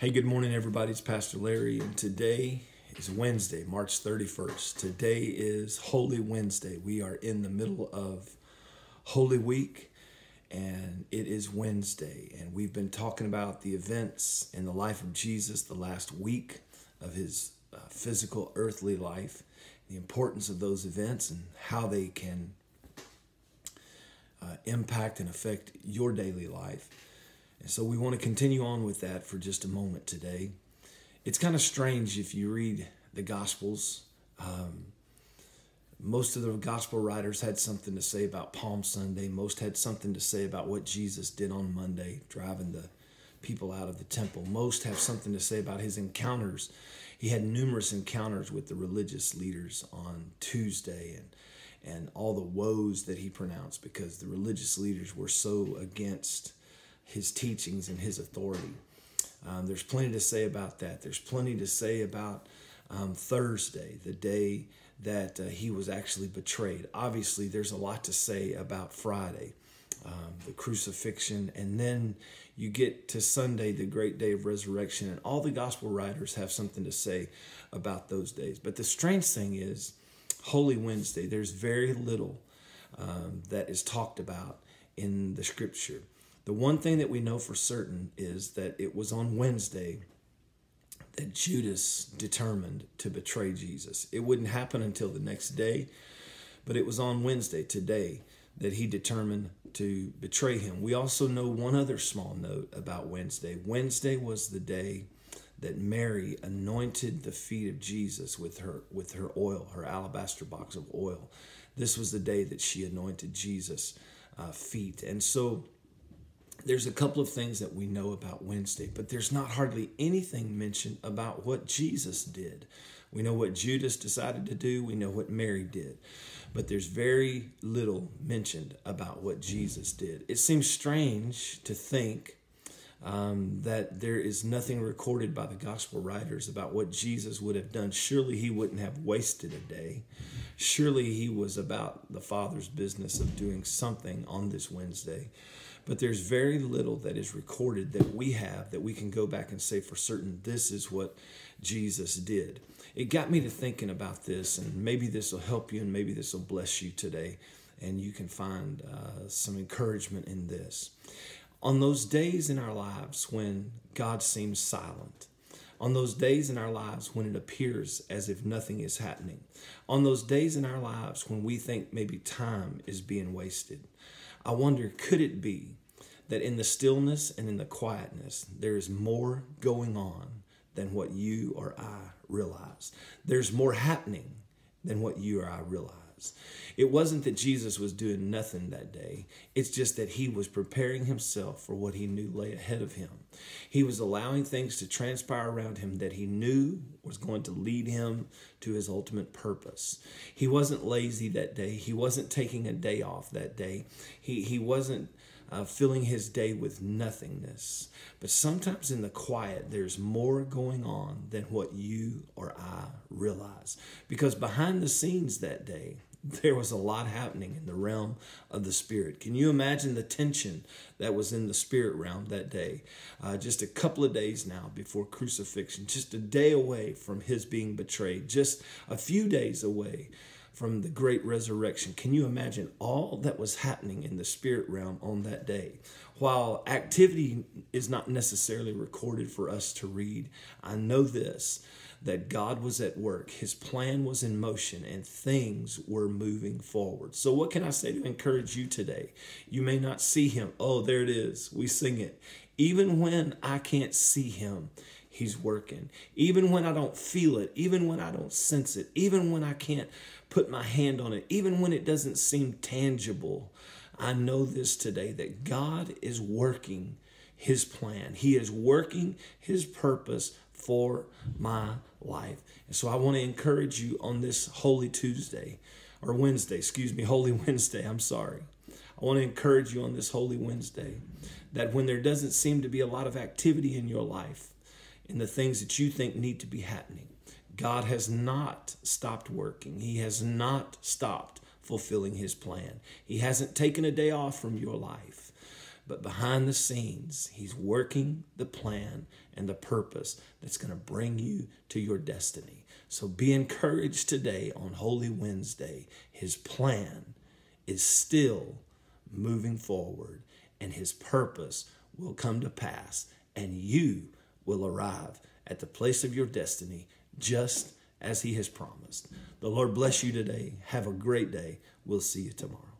Hey, good morning, everybody. It's Pastor Larry, and today is Wednesday, March 31st. Today is Holy Wednesday. We are in the middle of Holy Week, and it is Wednesday. And we've been talking about the events in the life of Jesus the last week of his physical, earthly life, the importance of those events and how they can impact and affect your daily life. And so we want to continue on with that for just a moment today. It's kind of strange if you read the Gospels. Most of the Gospel writers had something to say about Palm Sunday. Most had something to say about what Jesus did on Monday, driving the people out of the temple. Most have something to say about his encounters. He had numerous encounters with the religious leaders on Tuesday and all the woes that he pronounced because the religious leaders were so against his teachings and his authority. There's plenty to say about that. There's plenty to say about Thursday, the day that he was actually betrayed. Obviously, there's a lot to say about Friday, the crucifixion, and then you get to Sunday, the great day of resurrection, and all the gospel writers have something to say about those days. But the strange thing is, Holy Wednesday, there's very little that is talked about in the scripture. The one thing that we know for certain is that it was on Wednesday that Judas determined to betray Jesus. It wouldn't happen until the next day, but it was on Wednesday, today, that he determined to betray him. We also know one other small note about Wednesday. Wednesday was the day that Mary anointed the feet of Jesus with her oil, her alabaster box of oil. This was the day that she anointed Jesus' feet. And so there's a couple of things that we know about Wednesday, but there's not hardly anything mentioned about what Jesus did. We know what Judas decided to do. We know what Mary did, but there's very little mentioned about what Jesus did. It seems strange to think that there is nothing recorded by the gospel writers about what Jesus would have done. Surely he wouldn't have wasted a day. Surely he was about the Father's business of doing something on this Wednesday. But there's very little that is recorded that we have that we can go back and say for certain this is what Jesus did. It got me to thinking about this, and maybe this will help you and maybe this will bless you today, and you can find some encouragement in this. On those days in our lives when God seems silent, on those days in our lives when it appears as if nothing is happening, on those days in our lives when we think maybe time is being wasted, I wonder, could it be that in the stillness and in the quietness, there is more going on than what you or I realize? There's more happening than what you or I realize. It wasn't that Jesus was doing nothing that day. It's just that he was preparing himself for what he knew lay ahead of him. He was allowing things to transpire around him that he knew was going to lead him to his ultimate purpose. He wasn't lazy that day. He wasn't taking a day off that day. He wasn't filling his day with nothingness. But sometimes in the quiet, there's more going on than what you or I realize. Because behind the scenes that day, there was a lot happening in the realm of the spirit. Can you imagine the tension that was in the spirit realm that day? Just a couple of days now before crucifixion, just a day away from his being betrayed, just a few days away from the great resurrection. Can you imagine all that was happening in the spirit realm on that day? While activity is not necessarily recorded for us to read, I know this, that God was at work. His plan was in motion and things were moving forward. So what can I say to encourage you today? You may not see him. Oh, there it is. We sing it. Even when I can't see him, he's working. Even when I don't feel it, even when I don't sense it, even when I can't put my hand on it, even when it doesn't seem tangible, I know this today, that God is working his plan. He is working his purpose for my life. And so I want to encourage you on this Holy Wednesday, Holy Wednesday, I'm sorry. I want to encourage you on this Holy Wednesday that when there doesn't seem to be a lot of activity in your life, in the things that you think need to be happening, God has not stopped working. He has not stopped fulfilling his plan. He hasn't taken a day off from your life. But behind the scenes, he's working the plan and the purpose that's going to bring you to your destiny. So be encouraged today on Holy Wednesday. His plan is still moving forward, and his purpose will come to pass, and you will arrive at the place of your destiny just as he has promised. The Lord bless you today. Have a great day. We'll see you tomorrow.